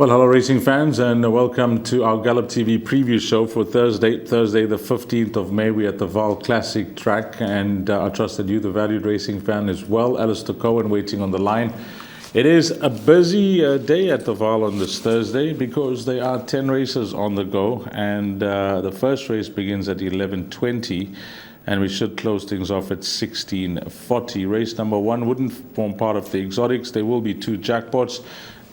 Well, hello racing fans, and welcome to our Gallop TV preview show for Thursday the 15th of May. We're at the Vaal Classic track, and I trust that you, the valued racing fan, as well. Alistair Cohen waiting on the line. It is a busy day at the Vaal on this Thursday because there are 10 races on the go, and the first race begins at 11:20. And we should close things off at 16:40. Race number 1 wouldn't form part of the exotics. There will be 2 jackpots.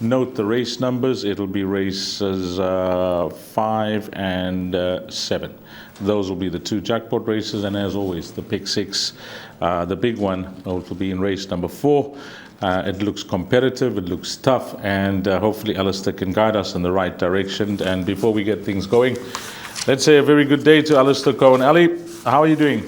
Note the race numbers. It'll be races 5 and 7. Those will be the 2 jackpot races. And as always, the pick 6, the big one, will be in race number 4. It looks competitive, it looks tough, and hopefully Alistair can guide us in the right direction. And before we get things going, let's say a very good day to Alistair Cohen. Ali, how are you doing?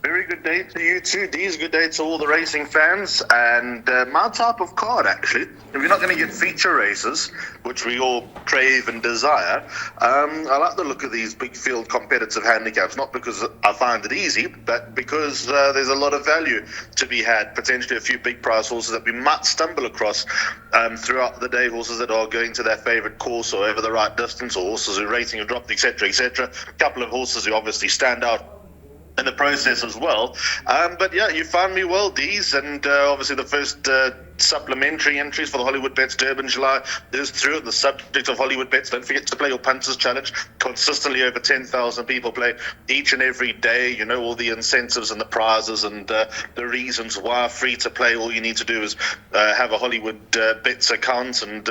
Very good day to you too, Deez. Good day to all the racing fans. And my type of card, actually, if you're not going to get feature races, which we all crave and desire, I like the look of these big field competitive handicaps, not because I find it easy, but because there's a lot of value to be had, potentially a few big prize horses that we might stumble across throughout the day, horses that are going to their favourite course or over the right distance, or horses who are rating have dropped, etc., etc. A couple of horses who obviously stand out in the process as well. But yeah, you found me well, Deez, and obviously the first supplementary entries for the Hollywoodbets Durbanville is through. The subject of Hollywoodbets, don't forget to play your Punters Challenge. Consistently over 10,000 people play each and every day. You know all the incentives and the prizes and the reasons why free to play. All you need to do is have a Hollywoodbets account, and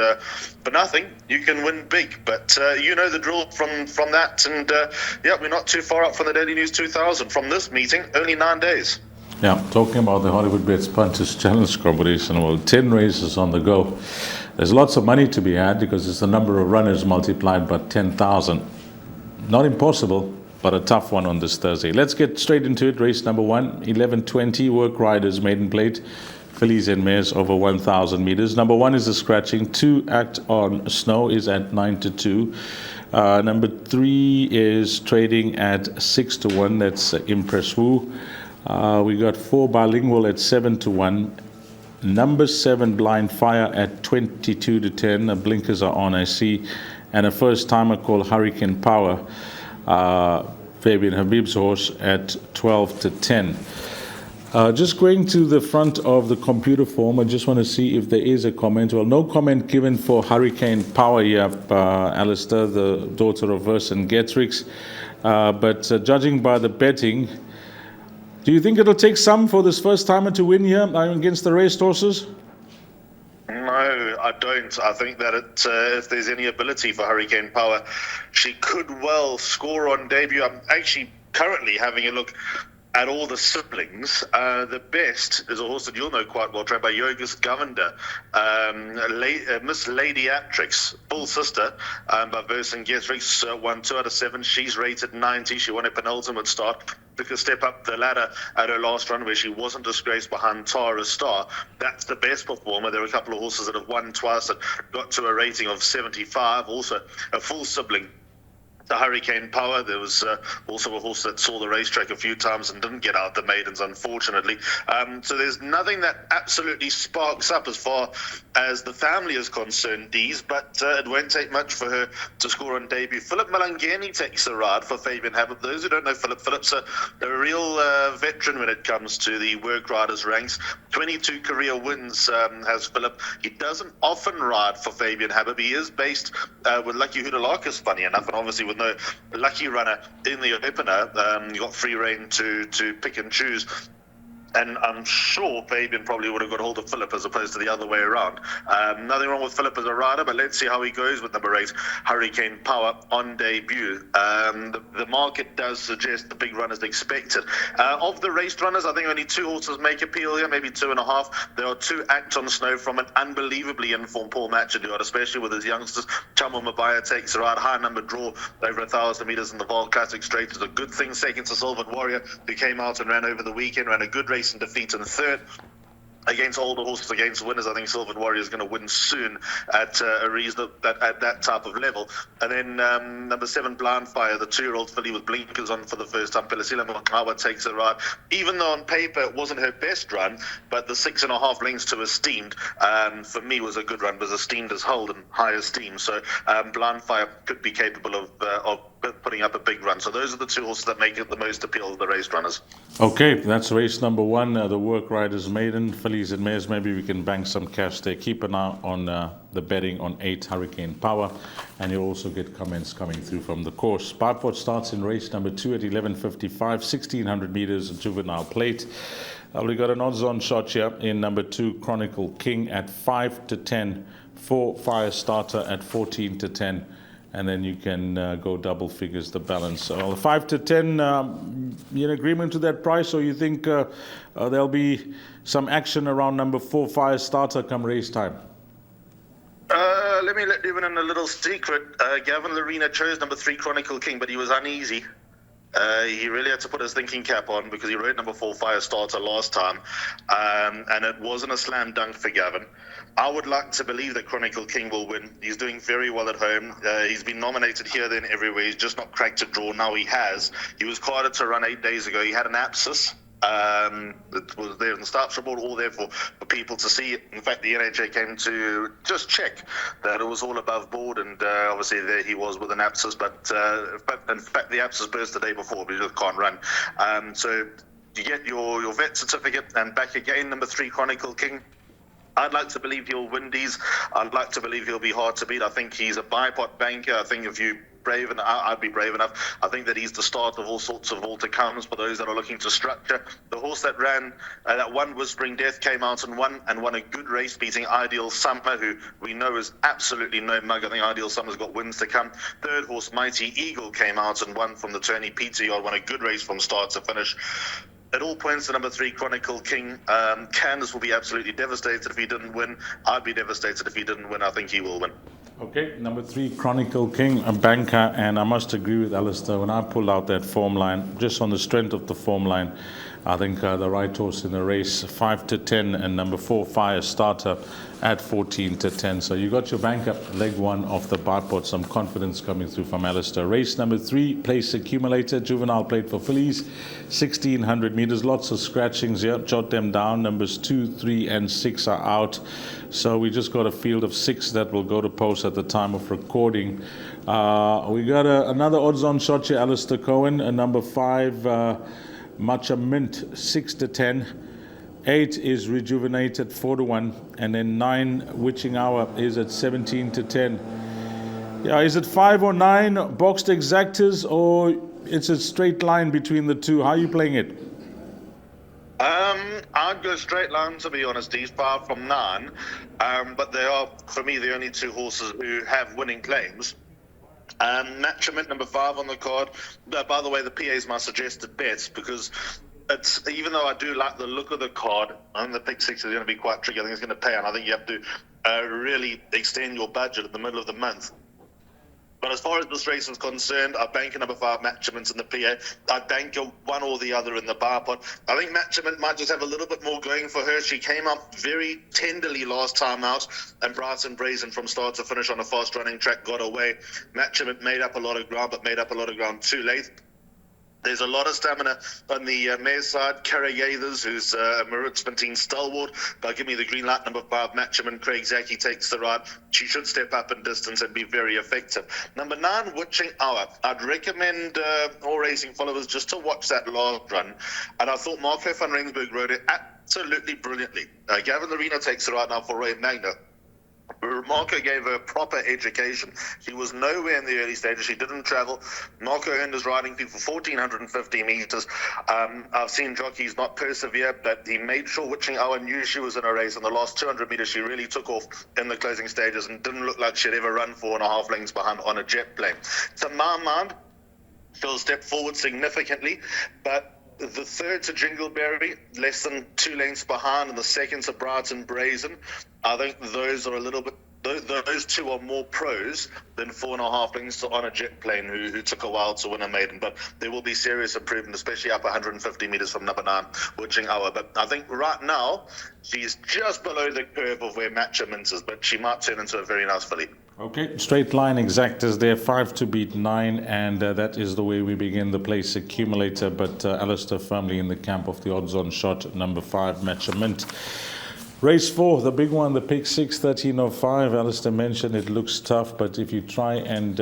for nothing you can win big. But you know the drill from that, and yeah, we're not too far up from the Daily News 2000. From this meeting, only 9 days. Yeah, talking about the Hollywoodbets Punters Challenge competition, well, 10 races on the go. There's lots of money to be had because it's the number of runners multiplied by 10,000. Not impossible, but a tough one on this Thursday. Let's get straight into it. Race number 1, 11:20, Work Riders Maiden Plate, fillies and mares over 1,000 meters. Number 1 is the scratching. 2, Act on Snow, is at 9-2. Number 3 is trading at 6-1. That's Impress Woo. We got 4, Bilingual, at 7-1. Number 7, Blind Fire, at 22-10. Blinkers are on, I see. And a first timer called Hurricane Power, Fabian Habib's horse, at 12-10. Just going to the front of the computer form, I just want to see if there is a comment. Well, no comment given for Hurricane Power here, Alistair, the daughter of Verse and Getrix. But judging by the betting, do you think it'll take some for this first timer to win here against the raced horses? No, I don't. I think that if there's any ability for Hurricane Power, she could well score on debut. I'm actually currently having a look at all the siblings. The best is a horse that you'll know quite well, trained by Yogus Govender, Miss Lady Atrix, full sister, by Verse and Getrix, won 2 out of 7. She's rated 90. She won a penultimate start. Took a step up the ladder at her last run where she wasn't disgraced behind Tara Star. That's the best performer. There are a couple of horses that have won twice that got to a rating of 75. Also a full sibling, the Hurricane Power. There was also a horse that saw the racetrack a few times and didn't get out the maidens, unfortunately. So there's nothing that absolutely sparks up as far as the family is concerned, Deez, but it won't take much for her to score on debut. Philip Malangeni takes the ride for Fabian Habib. Those who don't know Philip's a real veteran when it comes to the work riders ranks. 22 career wins has Philip. He doesn't often ride for Fabian Habib. He is based with Lucky Hudalakis, funny enough, and obviously with no lucky runner in the opener, you got free reign to pick and choose. And I'm sure Fabian probably would have got hold of Philip as opposed to the other way around. Nothing wrong with Philip as a rider, but let's see how he goes with number 8, Hurricane Power, on debut. The market does suggest the big run is expected. Of the raced runners, I think only 2 horses make appeal here, maybe 2.5. There are 2, Act on Snow from an unbelievably informed Paul Matchett, especially with his youngsters. Chamo Mabaya takes the ride. High number draw over 1,000 meters in the Vaal Classic Straight is a good thing. Second to Sylvan Warrior, who came out and ran over the weekend, ran a good race in defeat in third. against older horses, against winners. I think Silver Warrior is going to win soon at a reason at that type of level. And then number 7, Blind Fire, the 2-year-old filly with blinkers on for the first time. Pelisila Makawa takes it right. Even though on paper it wasn't her best run, but the 6.5 lengths to Esteemed, for me was a good run, was Esteemed as Hold and high esteem. So Blind Fire could be capable of putting up a big run. So those are the 2 horses that make it the most appeal of the race runners. Okay, that's race number 1, the Work Riders Maiden, fillies and mares. Maybe we can bank some cash there. Keep an eye on the betting on 8 Hurricane Power, and you'll also get comments coming through from the course. Barport starts in race number 2 at 11:55, 1600 meters, juvenile plate. We got an odds-on shot here in number 2, Chronicle King at 5-10, 4 Fire Starter at 14-10. And then you can go double figures the balance. So 5-10, you in agreement to that price, or you think there'll be some action around number 4 Fire Starter come race time? Let me let you in a little secret. Gavin Lorena chose number 3 Chronicle King, but he was uneasy. He really had to put his thinking cap on because he rode number 4 Fire Starter last time, and it wasn't a slam dunk for Gavin. I would like to believe that Chronicle King will win. He's doing very well at home. He's been nominated here, there, and everywhere. He's just not cracked a draw. Now he has. He was carded to run 8 days ago. He had an abscess. It was there in the start board, all there for people to see. In fact, the NHA came to just check that it was all above board, and obviously there he was with an abscess. But in fact, the abscess burst the day before, but he just can't run. So you get your vet certificate, and back again, number 3 Chronicle King. I'd like to believe he'll win these. I'd like to believe he'll be hard to beat. I think he's a bipot banker. I think if you brave enough, I'd be brave enough. I think that he's the start of all sorts of all to comes for those that are looking to structure. The horse that ran, that won Whispering Death, came out and won a good race, beating Ideal Summer, who we know is absolutely no mug. I think Ideal Summer's got wins to come. Third horse, Mighty Eagle, came out and won from the Tony Peter Yard, won a good race from start to finish. It all points to number 3 Chronicle King. Candace will be absolutely devastated if he didn't win. I'd be devastated if he didn't win. I think he will win. Okay, number 3 Chronicle King, a banker, and I must agree with Alistair. When I pulled out that form line, just on the strength of the form line, I think the right horse in the race, 5-10, and number 4 Fire Starter at 14-10. So you got your banker, leg 1 of the bipod. Some confidence coming through from Alistair. Race number 3, Place Accumulator, juvenile plate for fillies, 1600 meters. Lots of scratchings here. Jot them down. Numbers 2, 3, and 6 are out. So we just got a field of 6 that will go to post at the time of recording. We got another odds-on shot here, Alistair Cohen, number 5. Matcha Mint 6-10, 8 is Rejuvenated 4-1, and then 9 Witching Hour is at 17-10. Yeah, is it 5 or 9 boxed exactas, or it's a straight line between the two? How are you playing it? I'd go straight line, to be honest. He's far from 9, but they are, for me, the only 2 horses who have winning claims. Matchament number 5 on the card. By the way, the PA is my suggested bet, because it's, even though I do like the look of the card, I think the pick 6 is going to be quite tricky. I think it's going to pay, and I think you have to really extend your budget in the middle of the month. But as far as this race is concerned, I bank a number 5 Matchament in the PA. I bank a one or the other in the bar pot. I think Matchament might just have a little bit more going for her. She came up very tenderly last time out, and Brighton Brazen from start to finish on a fast running track got away. Matchament made up a lot of ground, but made up a lot of ground too late. There's a lot of stamina on the mare's side. Cara Gathers, who's a Maritz-Pantine stalwart. But give me the green light, number 5, Matchman. Craig Zaki takes the ride. She should step up in distance and be very effective. Number 9, Witching Hour. I'd recommend all racing followers just to watch that last run. And I thought Marco van Rensburg rode it absolutely brilliantly. Gavin Lorena takes the ride now for Roy Magna. Marco gave her proper education. She was nowhere in the early stages. She didn't travel. Marco earned his riding fee for 1,450 meters. I've seen jockeys not persevere, but he made sure Witching Hour knew she was in a race. In the last 200 meters, she really took off in the closing stages and didn't look like she'd ever run 4.5 lengths behind on a jet plane. To my mind, she'll step forward significantly, but the third to Jingleberry, less than 2 lengths behind, and the second to Brighton Brazen. I think those are a little bit those two are more pros than 4.5 lengths to Honor Jet Plane, who took a while to win a maiden. But there will be serious improvement, especially up 150 meters from number 9, Witching Hour. But I think right now she's just below the curve of where Matcha Mint is, but she might turn into a very nice filly. Okay, straight line exactas there, 5 to beat 9, and that is the way we begin the place accumulator. But Alistair firmly in the camp of the odds-on shot, number 5, Matcha Mint. Race 4, the big one, the pick 6, 13.05. Alistair mentioned it looks tough, but if you try and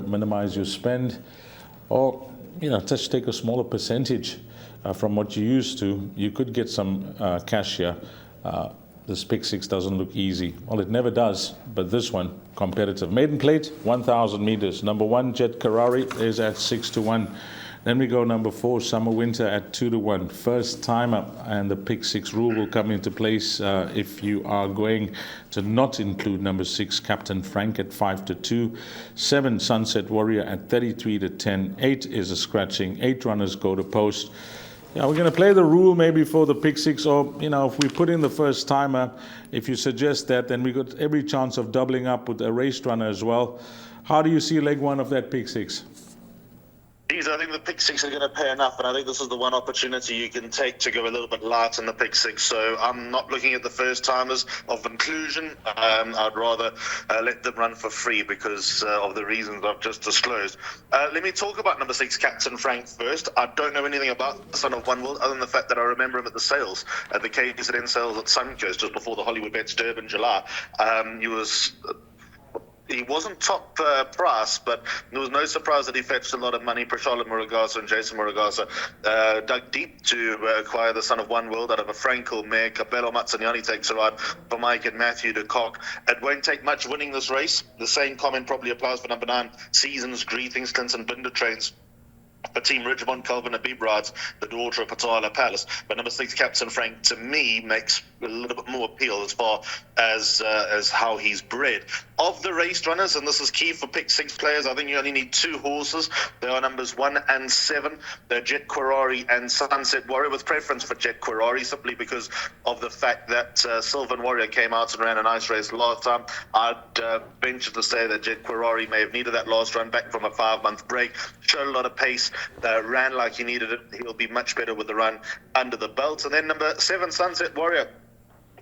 minimize your spend, or just take a smaller percentage from what you used to, you could get some cash here. This pick 6 doesn't look easy. Well, it never does, but this one, competitive. Maiden plate, 1,000 meters. Number 1, Jet Karari, is at 6 to 1. Then we go number 4, Summer Winter, at 2 to 1. First timer, and the pick 6 rule will come into place if you are going to not include number 6, Captain Frank, at 5 to 2. 7, Sunset Warrior, at 33 to 10. 8 is a scratching. 8 runners go to post. Yeah, we're going to play the rule maybe for the pick 6, or if we put in the first timer, if you suggest that, then we got every chance of doubling up with a race runner as well. How do you see leg 1 of that pick 6? I think the pick 6 are going to pay enough, and I think this is the one opportunity you can take to go a little bit light in the pick 6. So I'm not looking at the first timers of inclusion. I'd rather let them run for free because of the reasons I've just disclosed. Let me talk about number 6, Captain Frank, first. I don't know anything about the son of One World, other than the fact that I remember him at the sales, at the KZN sales at Suncoast just before the Hollywoodbets Durbanville July. He wasn't top price, but there was no surprise that he fetched a lot of money. Prashala Murugasa and Jason Murugasa dug deep to acquire the son of One World out of a Frankel mare. Cabello Matsanyani takes a ride for Mike and Matthew de Kock. It won't take much winning this race. The same comment probably applies for number 9, Seasons, Greetings, Clinton Binder Trains. For Team Ridgemont, Calvin Abib rides the daughter of Patala Palace. But number 6, Captain Frank, to me, makes a little bit more appeal as far as how he's bred. Of the race runners, and this is key for pick 6 players, I think you only need 2 horses. They are numbers 1 and 7. They're Jet Quarari and Sunset Warrior, with preference for Jet Quarari, simply because of the fact that Sylvan Warrior came out and ran a nice race last time. I'd venture to say that Jet Quarari may have needed that last run back from a 5-month break. Showed a lot of pace, ran like he needed it. He'll be much better with the run under the belt. And then number 7, Sunset Warrior.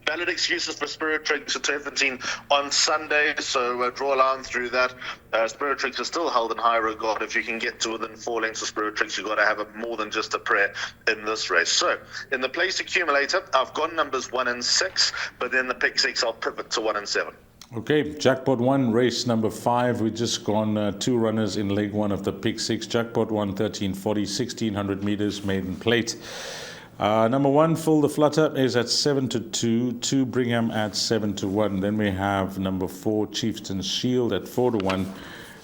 Valid excuses for Spirit Tricks at Turpentine on Sunday, so draw a line through that. Spirit Tricks are still held in high regard. If you can get to within 4 lengths of Spirit Tricks, you've got to have more than just a prayer in this race. So, in the place accumulator, I've gone numbers 1 and 6, but then the pick 6, I'll pivot to 1 and 7. Okay, Jackpot 1, race number 5. We've just gone 2 runners in leg 1 of the pick 6. Jackpot 1, 1340, 1600 meters, maiden plate. Number 1, Full the Flutter, is at 7 to 2. 2, Brigham at 7 to 1. Then we have number 4, Chieftain's Shield at 4 to 1.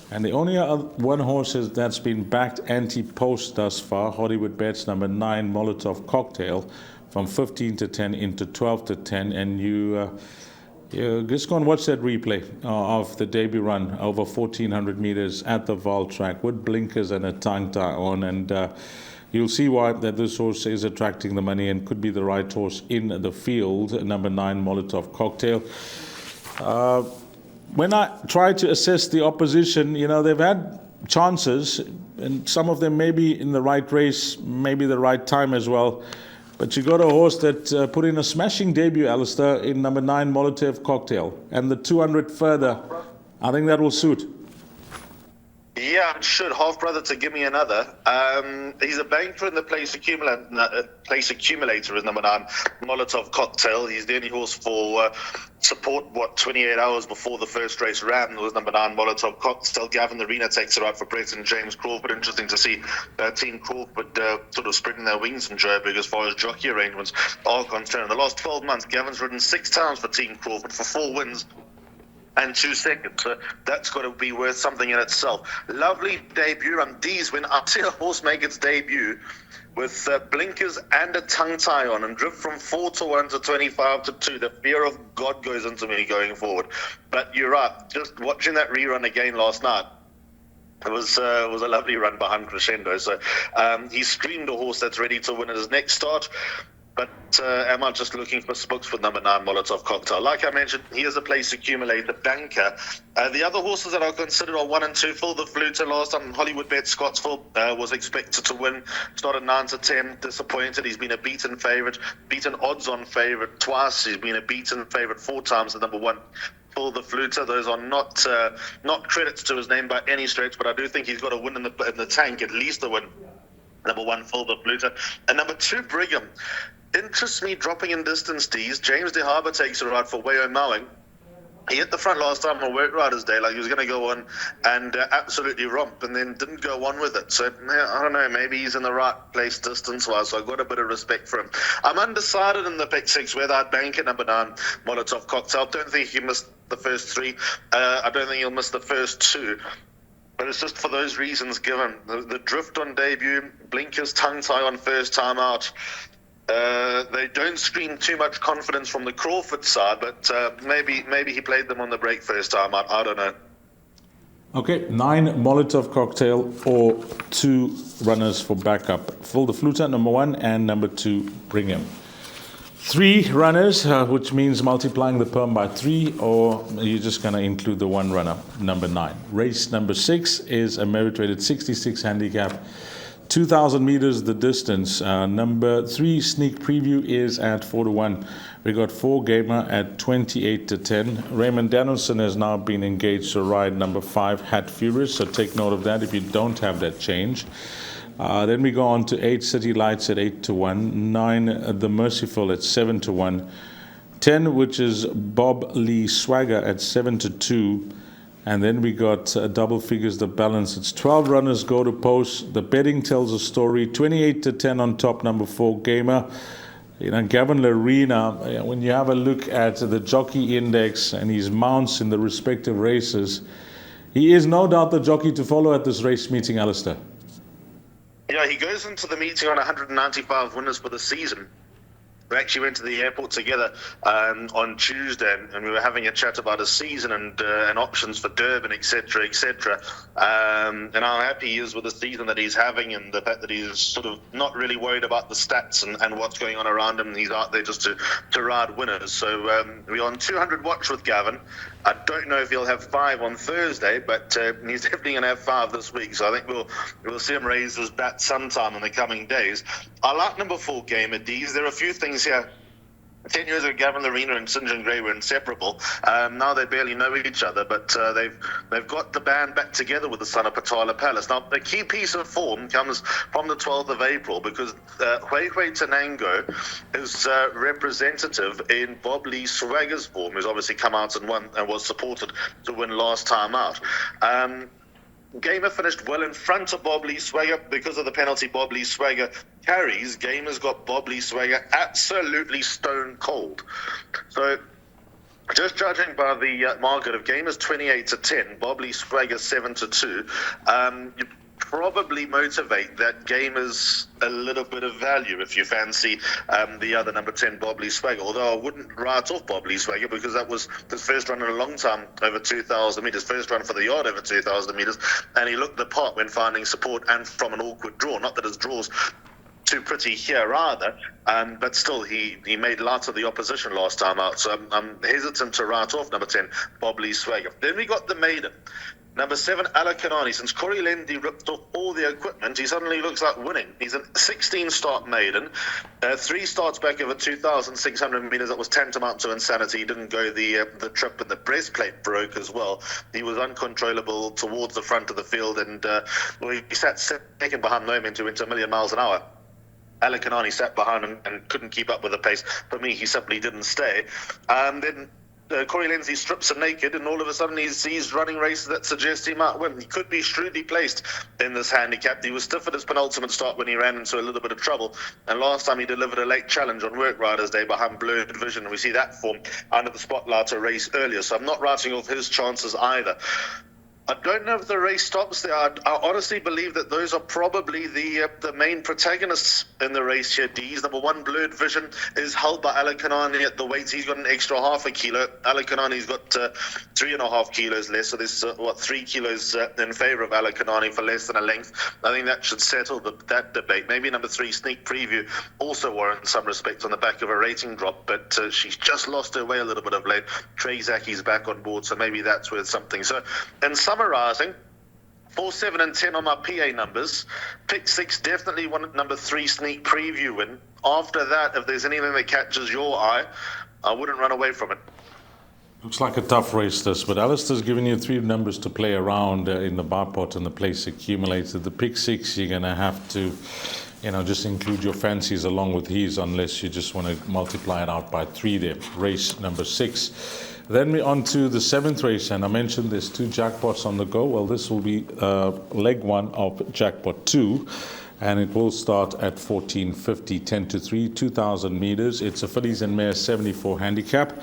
And the only one horse that's been backed anti-post thus far, Hollywoodbets number 9, Molotov Cocktail, from 15 to 10 into 12 to 10. And you just go and watch that replay of the debut run over 1,400 meters at the Vaal track with blinkers and a tongue tie on, and you'll see why that this horse is attracting the money and could be the right horse in the field. Number 9, Molotov Cocktail. When I try to assess the opposition, they've had chances, and some of them maybe in the right race, maybe the right time as well. But you got a horse that put in a smashing debut, Alistair, in number 9, Molotov Cocktail. And the 200 further, I think that will suit. Yeah, it should. Half brother to give me another. He's a banker in the place accumulator is number 9, Molotov Cocktail. He's the only horse for support, 28 hours before the first race ran. It was number 9, Molotov Cocktail. Gavin Arena takes it out for Brett and James Crawford. Interesting to see Team Crawford sort of spreading their wings in Joburg as far as jockey arrangements are concerned. In the last 12 months, Gavin's ridden 6 times for Team Crawford for 4 wins and 2 seconds. So that's got to be worth something in itself. Lovely debut. D's when I see a horse make its debut with blinkers and a tongue tie on and drift from 4 to 1 to 25 to 2. The fear of God goes into me going forward. But you're right. Just watching that rerun again last night, it was a lovely run behind Crescendo. So he screamed a horse that's ready to win at his next start. But am I just looking for spooks with number 9, Molotov Cocktail? Like I mentioned, he is a place accumulator banker. The other horses that I considered are 1 and 2. Phil the Fluter last time, Hollywoodbets Scottsville was expected to win. Started 9 to 10, disappointed. He's been a beaten favourite, beaten odds-on favourite twice. He's been a beaten favourite 4 times at number 1. Phil the Fluter. Those are not credits to his name by any stretch, but I do think he's got a win in the tank, at least a win. Number 1, Phil the Fluter. And number 2, Brigham. Interests me dropping in distance, D's. James De Harbour takes a ride for Wayo Mowing. He hit the front last time on Work Riders Day, like he was going to go on and absolutely romp, and then didn't go on with it. So, I don't know, maybe he's in the right place distance-wise, so I've got a bit of respect for him. I'm undecided in the pick 6 whether I'd bank at number 9, Molotov Cocktail. I don't think he missed the first 3. I don't think he'll miss the first 2. But it's just for those reasons given. The drift on debut, blinkers, tongue-tie on first time out. They don't scream too much confidence from the Crawford side, but maybe he played them on the break first time. I don't know. Okay, 9 Molotov Cocktail or 2 runners for backup. Phil the Fluter, number 1, and number 2, Brigham. 3 runners, which means multiplying the perm by 3, or you're just going to include the 1 runner, number 9. Race number 6 is a merit-rated 66 handicap. 2,000 meters the distance. Number 3 sneak preview is at 4 to 1. We got 4 gamer at 28 to 10. Raymond Danielson has now been engaged to ride number 5 Hat Furious, so take note of that if you don't have that change. Then we go on to 8 City Lights at 8 to 1. 9 The Merciful at 7 to 1. 10, which is Bob Lee Swagger at 7 to 2. And then we got double figures the balance. It's 12 runners go to post. The betting tells a story. 28 to 10 on top, number 4 gamer. Gavin Larena, when you have a look at the jockey index and his mounts in the respective races, he is no doubt the jockey to follow at this race meeting, Alistair. Yeah, he goes into the meeting on 195 winners for the season. We actually went to the airport together on Tuesday, and we were having a chat about his season and options for Durban, etc., etc. And how happy he is with the season that he's having, and the fact that he's sort of not really worried about the stats and what's going on around him. He's out there just to ride winners. So we're on 200 watch with Gavin. I don't know if he'll have 5 on Thursday, but he's definitely going to have 5 this week. So I think we'll see him raise his bat sometime in the coming days. I like number 4 Gamer D's. There are a few things here. 10 years ago, Gavin Larena and St. John Gray were inseparable. Now they barely know each other, but they've got the band back together with the son of Patala Palace. Now, the key piece of form comes from the 12th of April because Hwehwe Tanango is representative in Bob Lee Swagger's form, who's obviously come out and won and was supported to win last time out. Gamer finished well in front of Bob Lee Swagger because of the penalty Bob Lee Swagger carries. Gamer's got Bob Lee Swagger absolutely stone cold. So just judging by the market of Gamer's 28 to 10, Bob Lee Swagger 7 to 2, you probably motivate that Gamer's a little bit of value if you fancy the other number 10 Bob Lee Swagger, although I wouldn't write off Bob Lee Swagger because that was his first run in a long time over 2,000 metres, first run for the yard over 2,000 metres, and he looked the part when finding support and from an awkward draw. Not that his draws too pretty here either, but still he made lots of the opposition last time out, so I'm hesitant to write off number 10 Bob Lee Swagger. Then we got the maiden. Number 7, Alakanani. Since Corey Lendy ripped off all the equipment, he suddenly looks like winning. He's a 16-start maiden, 3 starts back over 2,600 metres. That was tantamount to insanity. He didn't go the trip, and the breastplate broke as well. He was uncontrollable towards the front of the field, and he sat second behind Moment, who went to 1,000,000 miles an hour. Alakanani sat behind him and couldn't keep up with the pace. For me, he simply didn't stay. Then Corey Lindsay strips him naked, and all of a sudden he's running races that suggest he might win. He could be shrewdly placed in this handicap. He was stiff at his penultimate start when he ran into a little bit of trouble, and last time he delivered a late challenge on Work Riders Day behind Blurred Vision, and we see that form under the spotlight a race earlier, so I'm not writing off his chances either. I don't know if the race stops there. I honestly believe that those are probably the main protagonists in the race here, D's. Number 1, Blurred Vision, is held by Alakanani at the weights. He's got an extra half a kilo. Alakanani's got 3.5 kilos less, so there's 3 kilos in favour of Alakanani for less than a length. I think that should settle that debate. Maybe number 3, Sneak Preview, also warrants some respect on the back of a rating drop, but she's just lost her way a little bit of late. Trey Zaki's back on board, so maybe that's worth something. So, in summarising, 4, 7, and 10 on my PA numbers. Pick 6, definitely want number 3, Sneak Preview win. After that, if there's anything that catches your eye, I wouldn't run away from it. Looks like a tough race, this, but Alistair's given you 3 numbers to play around in the bar pot and the place accumulated. The pick 6, you're going to have to, just include your fancies along with his, unless you just want to multiply it out by 3 there. Race number 6. Then we're on to the 7th race, and I mentioned there's 2 jackpots on the go. Well, this will be leg 1 of jackpot 2, and it will start at 14.50, 10 to 3, 2,000 meters. It's a fillies and mares 74 handicap.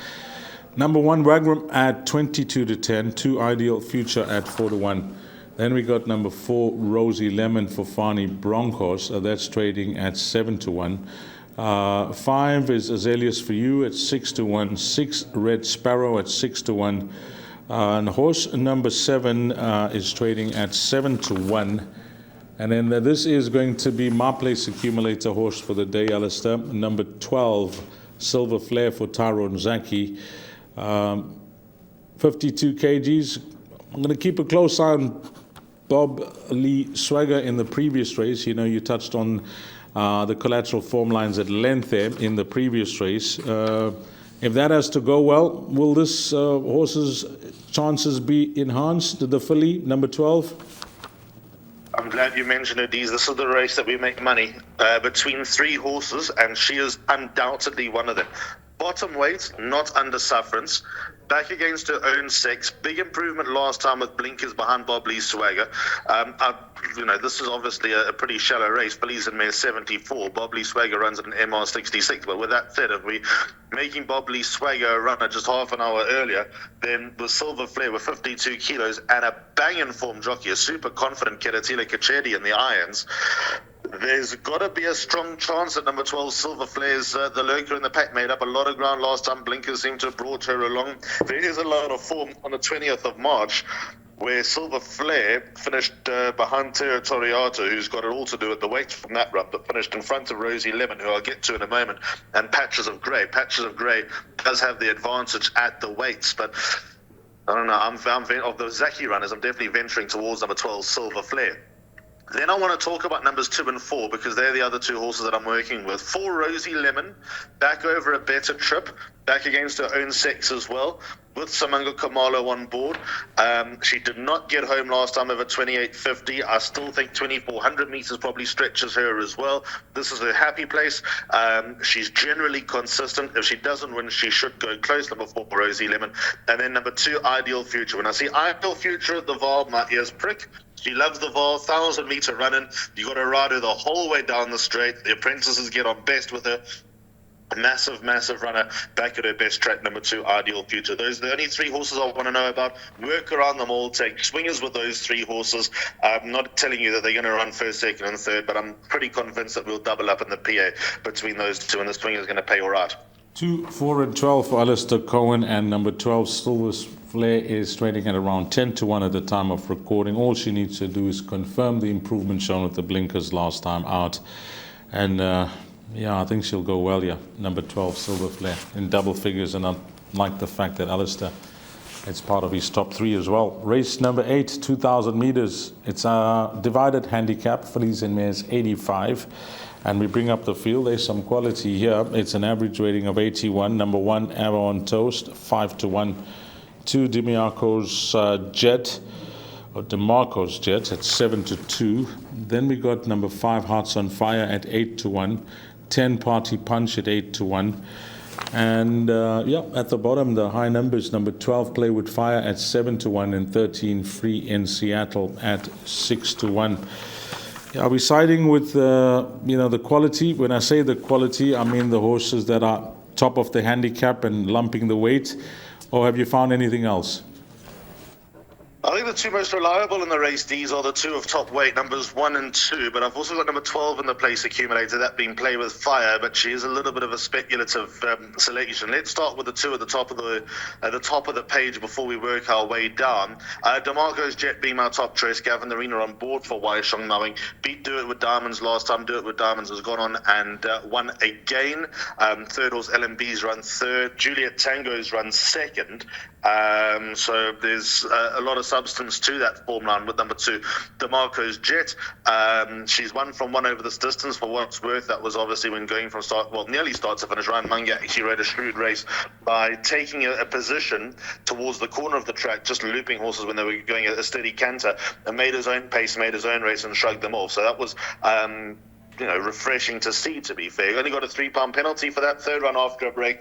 Number 1, Wagram at 22 to 10, 2 Ideal Future at 4 to 1. Then we got number 4, Rosie Lemon for Fani Broncos. That's trading at 7 to 1. 5 is Azaleas for You at 6 to 1. 6 Red Sparrow at 6 to 1. And horse number 7 is trading at 7 to 1. And then this is going to be my place accumulator horse for the day, Alistair. Number 12, Silver Flare for Tyrone Zaki. 52 kgs. I'm going to keep a close eye on Bob Lee Swagger in the previous race. You touched on the collateral form lines at length there in the previous race. If that has to go well, will this horse's chances be enhanced? The filly, number 12? I'm glad you mentioned it, Dees. This is the race that we make money between 3 horses, and she is undoubtedly one of them. Bottom weight, not under sufferance. Back against her own sex. Big improvement last time with blinkers behind Bob Lee Swagger. This is obviously a pretty shallow race. Fillies and mares 74. Bob Lee Swagger runs at an MR 66. But with that said, if we making Bob Lee Swagger a runner just half an hour earlier, then the Silver Flare with 52 kilos and a banging form jockey, a super confident Keratila Kachedi in the irons, there's got to be a strong chance that number 12 Silver Flare's the lurker in the pack. Made up a lot of ground last time. Blinkers seem to have brought her along. There is a lot of form on the 20th of March where Silver Flare finished behind Territoriato, who's got it all to do with the weights from that run, but finished in front of Rosie Lemon, who I'll get to in a moment, and Patches of Grey. Patches of Grey does have the advantage at the weights, but I don't know. Of the Zaki runners, I'm definitely venturing towards number 12 Silver Flare. Then I want to talk about numbers 2 and 4 because they're the other 2 horses that I'm working with. 4 Rosie Lemon, back over a better trip, back against her own sex as well, with Samanga Kamalo on board. She did not get home last time over 28.50. I still think 2,400 meters probably stretches her as well. This is her happy place. She's generally consistent. If she doesn't win, she should go close. Number 4, Rosie Lemon. And then number 2, Ideal Future. When I see Ideal Future at the Vaal, my ears prick. She loves the Vaal, 1,000-meter running. You got to ride her the whole way down the straight. The apprentices get on best with her. A massive runner, back at her best track, number 2, Ideal Future. Those are the only 3 horses I want to know about. Work around them all, take swingers with those 3 horses. I'm not telling you that they're going to run first, second, and third, but I'm pretty convinced that we'll double up in the PA between those 2, and the swinger is going to pay all right. 2, 4, and 12 for Alistair Cohen, and number 12, Silver Flare, is trading at around 10 to 1 at the time of recording. All she needs to do is confirm the improvement shown with the blinkers last time out. And I think she'll go well, number 12, Silver Flare, in double figures. And I like the fact that Alistair, it's part of his top 3 as well. Race number 8, 2,000 meters. It's a divided handicap, fillies and mares 85. And we bring up the field. There's some quality here. It's an average rating of 81. Number 1, Arrow on Toast, 5 to 1. 2, DeMarco's Jet at 7 to 2. Then we got number 5, Hearts on Fire at 8 to 1. 10, Party Punch at 8 to 1. And at the bottom, the high numbers, number 12, Play With Fire at 7 to 1, and 13, Free in Seattle at 6 to 1. Are we siding with the quality? When I say the quality, I mean the horses that are top of the handicap and lumping the weight, or have you found anything else? I think the two most reliable in the race, these are the two of top weight, numbers 1 and 2, but I've also got number 12 in the place accumulator, that being Play With Fire, but she is a little bit of a speculative selection. Let's start with the two at the top of the page before we work our way down. DeMarco's Jet being our top choice. Gavin Arena on board for Wai Shong Knowing. Beat Do It With Diamonds last time. Do It With Diamonds has gone on and won again. Third horse LMB's run third. Juliet Tango's run second. So there's a lot of substance to that form line with number 2, DeMarco's Jet. She's won from one over this distance for what it's worth. That was obviously when going from nearly start to finish. Ryan Munga actually rode a shrewd race by taking a position towards the corner of the track, just looping horses when they were going a steady canter, and made his own pace, made his own race, and shrugged them off. So that was refreshing to see, to be fair. Only got a £3 penalty for that third run after a break.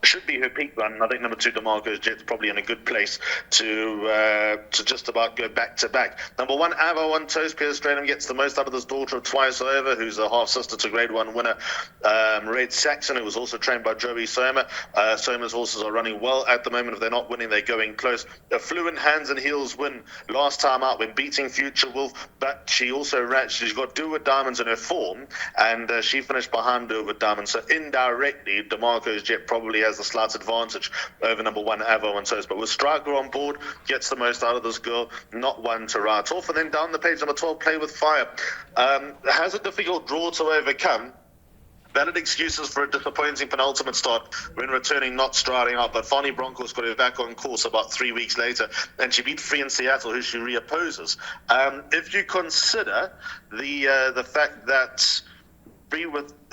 Should be her peak run. I think number 2, DeMarco's Jet's probably in a good place to just about go back to back. Number 1, Avo on Toast. Piers Stradham gets the most out of this daughter of Twice Over, who's a half sister to Grade 1 winner Red Saxon, who was also trained by Joey Soma. Soma's horses are running well at the moment. If they're not winning, they're going close. A fluent hands and heels win last time out when beating Future Wolf, but she also she's got Do It With Diamonds in her form, and she finished behind Do It With Diamonds. So indirectly, DeMarco's Jet probably has the slight advantage over number 1, Avo and Toast. But with Striker on board, gets the most out of this girl, not one to write off. And then down the page, number 12, Play With Fire. Has a difficult draw to overcome. Valid excuses for a disappointing penultimate start when returning, not striding out. But Fani Broncos got her back on course about 3 weeks later, and she beat Free in Seattle, who she reopposes. If you consider the fact that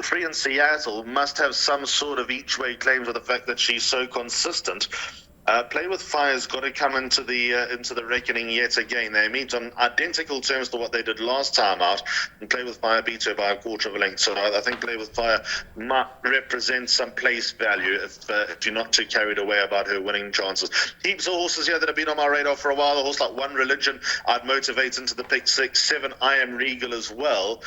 Free in Seattle must have some sort of each-way claims with the fact that she's so consistent. Play With Fire's got to come into the reckoning yet again. They meet on identical terms to what they did last time out, and Play With Fire beat her by a quarter of a length. So I think Play With Fire might represent some place value if you're not too carried away about her winning chances. Heaps of horses here that have been on my radar for a while. A horse like One Religion I'd motivate into the pick 6, 7 I Am Regal as well.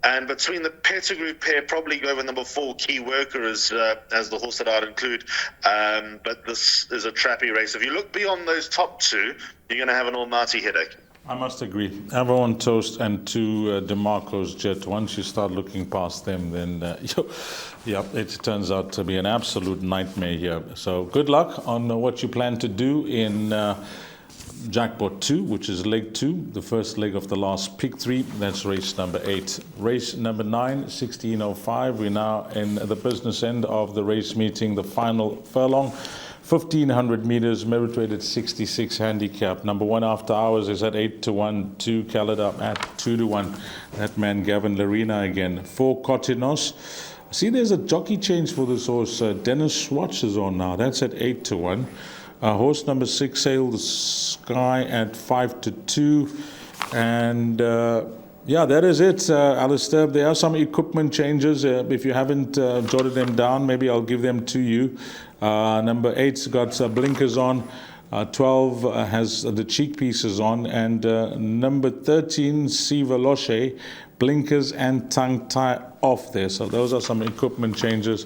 And between the Pettigrew pair, probably go with number 4, Key Worker as the horse that I'd include. But this is a trappy race. If you look beyond those top 2, you're going to have an almighty headache. I must agree. Avo on Toast and 2, DeMarco's Jet. Once you start looking past them, then it turns out to be an absolute nightmare here. So good luck on what you plan to do in Jackpot 2, which is leg 2, the first leg of the last pick 3. That's race number 8. Race number 9, 16:05. We're now in the business end of the race meeting, the final furlong. 1,500 meters, merit rated 66 handicap. Number 1 After Hours is at 8-1. 2 Calada at 2-1. That man Gavin Larina again. 4 Cotinos. See, there's a jockey change for this horse. Dennis Swatch is on now. That's at 8-1. Horse number 6, Sail the Sky at 5-2. And that is it, Alistair. There are some equipment changes. If you haven't jotted them down, maybe I'll give them to you. Number 8's got blinkers on. 12 has the cheek pieces on. And number 13, Siva Loche, blinkers and tongue tie off there. So those are some equipment changes.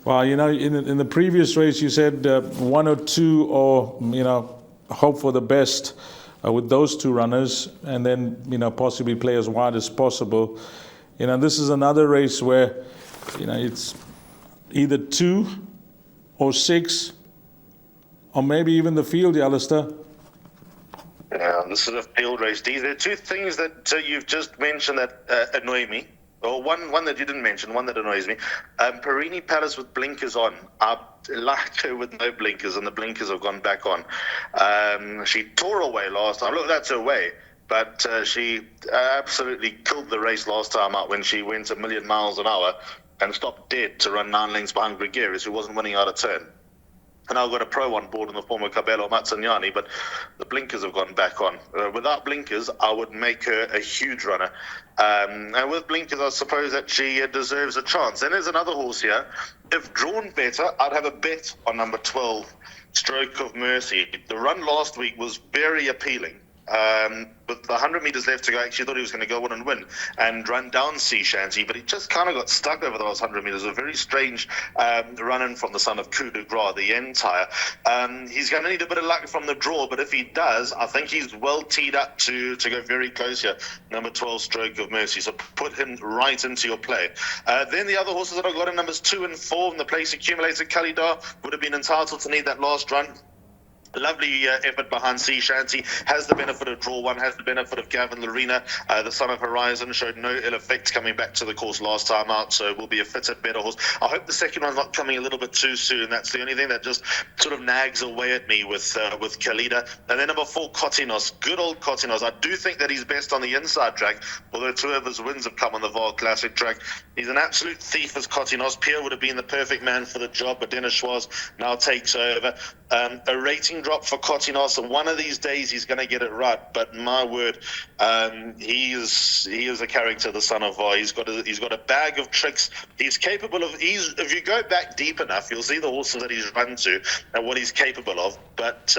Well, in the previous race, you said 1 or 2, or, hope for the best with those 2 runners, and then, possibly play as wide as possible. This is another race where, it's either 2 or 6, or maybe even the field, Alistair. Yeah, this is a field race. There are 2 things that you've just mentioned that annoy me. Or one that you didn't mention, one that annoys me. Perini Palace with blinkers on. I like her with no blinkers, and the blinkers have gone back on. She tore away last time. Look, that's her way. But she absolutely killed the race last time out when she went 1,000,000 miles an hour and stopped dead to run 9 lengths behind Gregarious, who wasn't winning out of turn. And I've got a pro on board in the form of Cabello Mazzaniani, but the blinkers have gone back on. Without blinkers, I would make her a huge runner. And with blinkers, I suppose that she deserves a chance. And there's another horse here. If drawn better, I'd have a bet on number 12, Stroke of Mercy. The run last week was very appealing. With 100 meters left to go, I actually thought he was going to go on and win and run down Sea Shanty, but he just kind of got stuck over those 100 meters. A very strange run-in from the son of Coup de Gras, the Entire. He's going to need a bit of luck from the draw, but if he does, I think he's well teed up to go very close here. Number 12, Stroke of Mercy. So put him right into your play. Then the other horses that I've got in numbers 2 and 4 in the place accumulator, Kalidar would have been entitled to need that last run. Lovely effort behind Sea Shanty, has the benefit of draw one, has the benefit of Gavin Lorena, the son of Horizon, showed no ill effects coming back to the course last time out, so will be a fitter, better horse. I hope the second one's not coming a little bit too soon. That's the only thing that just sort of nags away at me with Kalida. And then number 4, Kotinos, good old Kotinos. I do think that he's best on the inside track, although 2 of his wins have come on the Vaal Classic track. He's an absolute thief as Kotinos. Pierre would have been the perfect man for the job, but Dennis Schwarz now takes over. A rating drop for Kotinos, and one of these days he's going to get it right. But my word, he is a character, the son of Vaal. He's got a bag of tricks. He's capable of. If you go back deep enough, you'll see the horses that he's run to and what he's capable of. But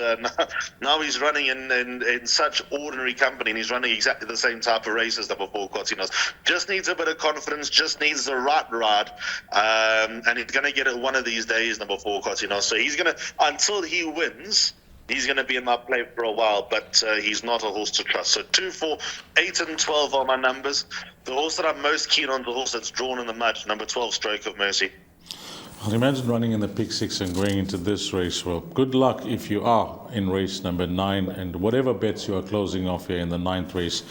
now he's running in such ordinary company, and he's running exactly the same type of races that before Kotinos. Just needs a bit of confidence. Just needs the right ride, and he's going to get it one of these days. Number 4, Kotinos. So he's going to, until he wins, he's going to be in my play for a while, but he's not a horse to trust. So 2, 4, 8 and 12 are my numbers. The horse that I'm most keen on, the horse that's drawn in the mud, number 12, Stroke of Mercy. Well, imagine running in the pick 6 and going into this race. Well, good luck if you are in race number 9 and whatever bets you are closing off here in the 9th race,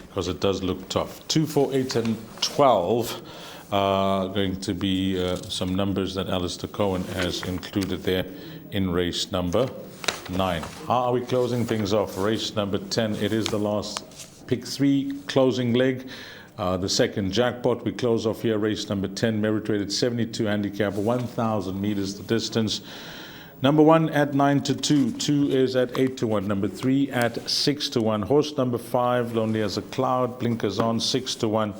because it does look tough. 2, 4, 8 and 12 are going to be some numbers that Alistair Cohen has included there in race number 9. How are we closing things off? Race number 10, it is the last pick 3 closing leg. The second jackpot. We close off here race number 10, merit rated 72 handicap, 1,000 meters the distance. Number 1 at 9 to 2. 2 is at 8 to 1. Number 3 at 6 to 1. Horse number 5, Lonely as a Cloud, blinkers on, 6 to 1.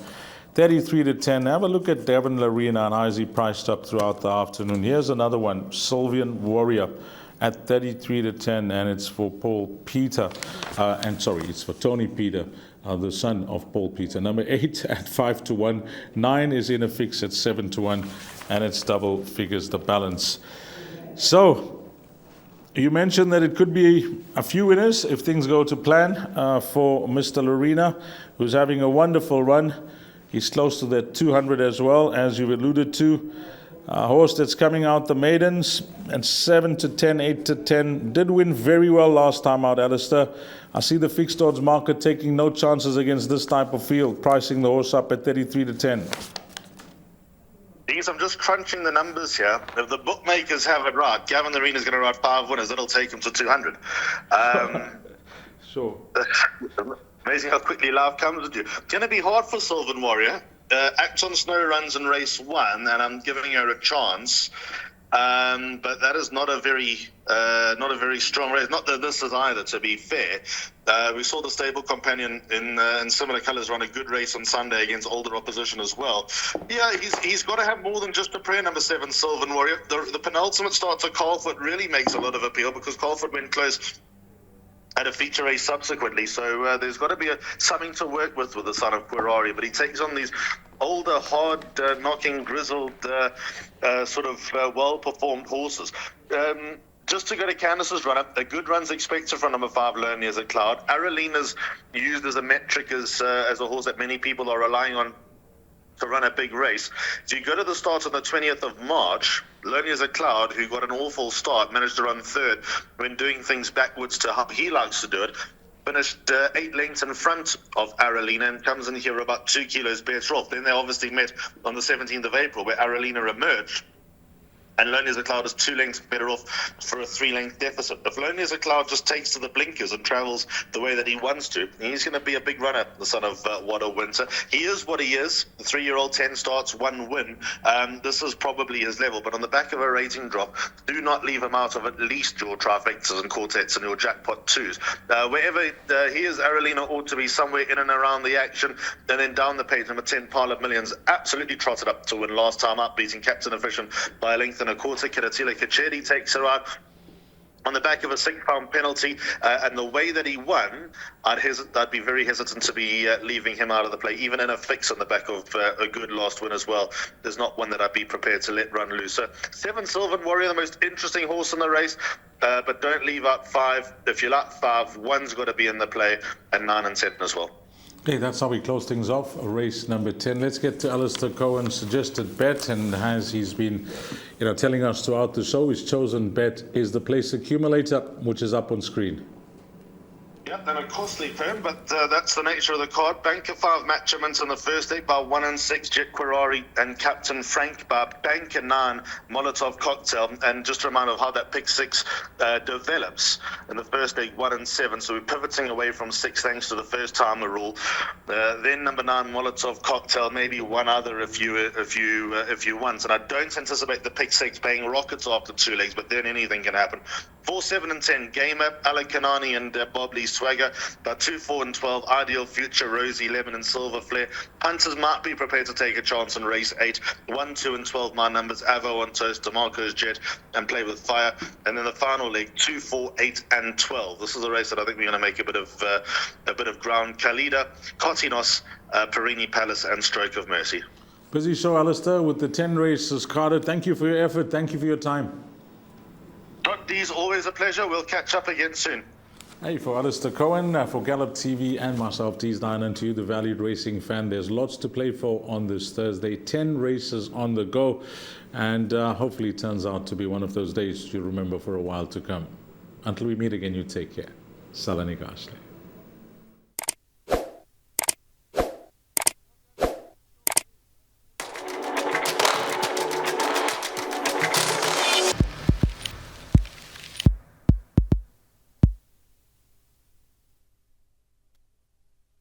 33 to 10. Have a look at Devon Larena and Izzy priced up throughout the afternoon. Here's another one, Sylvian Warrior at 33 to 10, and it's for Paul Peter. It's for Tony Peter, the son of Paul Peter. Number 8 at 5 to 1. 9 is in a fix at 7 to 1, and it's double figures the balance. So, you mentioned that it could be a few winners if things go to plan for Mr. Lorena, who's having a wonderful run. He's close to that 200 as well, as you've alluded to. A horse that's coming out the maidens, and 7 to 10, 8 to 10. Did win very well last time out, Alistair. I see the fixed odds market taking no chances against this type of field, pricing the horse up at 33 to 10. Geez, I'm just crunching the numbers here. If the bookmakers have it right, Gavin Arena's going to ride 5 winners. That'll take him to 200. Sure. Amazing how quickly life comes with you. It's going to be hard for Sylvan Warrior. Act on Snow runs in race 1, and I'm giving her a chance. But that is not a very strong race. Not that this is either, to be fair. We saw the stable companion in similar colours run a good race on Sunday against older opposition as well. Yeah, he's got to have more than just a prayer, number 7, Sylvan Warrior. The penultimate start to Colfoot really makes a lot of appeal, because Colfoot went close at a feature race subsequently, so there's got to be something to work with the son of Quirari, but he takes on these older, hard, knocking, grizzled, well-performed horses. Just to go to Candace's run up, a good run's expected from number 5, Lonely as a Cloud. Aralina's used as a metric as a horse that many people are relying on to run a big race. So you go to the start on the 20th of March, Lonely as a Cloud, who got an awful start, managed to run 3rd when doing things backwards to how he likes to do it. Finished 8 lengths in front of Aralina and comes in here about 2 kilos better off. Then they obviously met on the 17th of April, where Aralina emerged. And Lonely as a Cloud is 2 lengths better off for a 3-length deficit. If Lonely as a Cloud just takes to the blinkers and travels the way that he wants to, he's going to be a big runner, the son of Wada Winter. He is what he is. The 3-year-old, 10 starts, 1 win. This is probably his level. But on the back of a rating drop, do not leave him out of at least your trifectas and quartets and your jackpot 2s. Wherever he is, Aralina ought to be somewhere in and around the action. And then down the page, number 10, Pile of Millions, absolutely trotted up to win last time up, beating Captain Efficient by a length and a quarter. Kiratila Kachedi takes her out. on the back of a £6 penalty, and the way that he won, I'd be very hesitant to be leaving him out of the play, even in a fix on the back of a good last win as well. There's not one that I'd be prepared to let run loose. So 7 Sylvan Warrior, the most interesting horse in the race, but don't leave out 5. If you like 5, 1's got to be in the play, and 9 and 10 as well. Okay, that's how we close things off. Race number 10. Let's get to Alistair Cohen's suggested bet, and as he's been, telling us throughout the show, his chosen bet is the Place Accumulator, which is up on screen. Yep, and a costly firm, but that's the nature of the card. Banker 5 Matchaments in the first 8 by 1 and 6 Jet Quirari and Captain Frank by Banker 9 Molotov Cocktail. And just a reminder of how that pick 6 develops in the first 8, 1 and 7. So we're pivoting away from 6 thanks to the first timer rule. Then number 9 Molotov Cocktail, maybe one other if you want. And I don't anticipate the pick 6 paying rockets after 2 legs, but then anything can happen. 4, 7 and 10 Gamer, Alakanani and Bob Lee Swagger. But 2, 4 and 12 Ideal Future, Rosie, Lemon and Silver Flare. Hunters might be prepared to take a chance in race 8. 1, 2 and 12 my numbers, Avo on Toast, DeMarco's Jet and Play with Fire. And then the final leg 2, 4, 8 and 12. This is a race that I think we're going to make a bit of ground. Khalida, Kotinos, Perini Palace and Stroke of Mercy. Busy show, Alistair, with the 10 races carded. Thank you for your effort. Thank you for your time. D's, always a pleasure. We'll catch up again soon. Hey, for Alistair Cohen, for Gallop TV and myself, D's9, and to you, the valued racing fan, there's lots to play for on this Thursday. 10 races on the go, and hopefully it turns out to be one of those days you'll remember for a while to come. Until we meet again, you take care. Salani Gashle.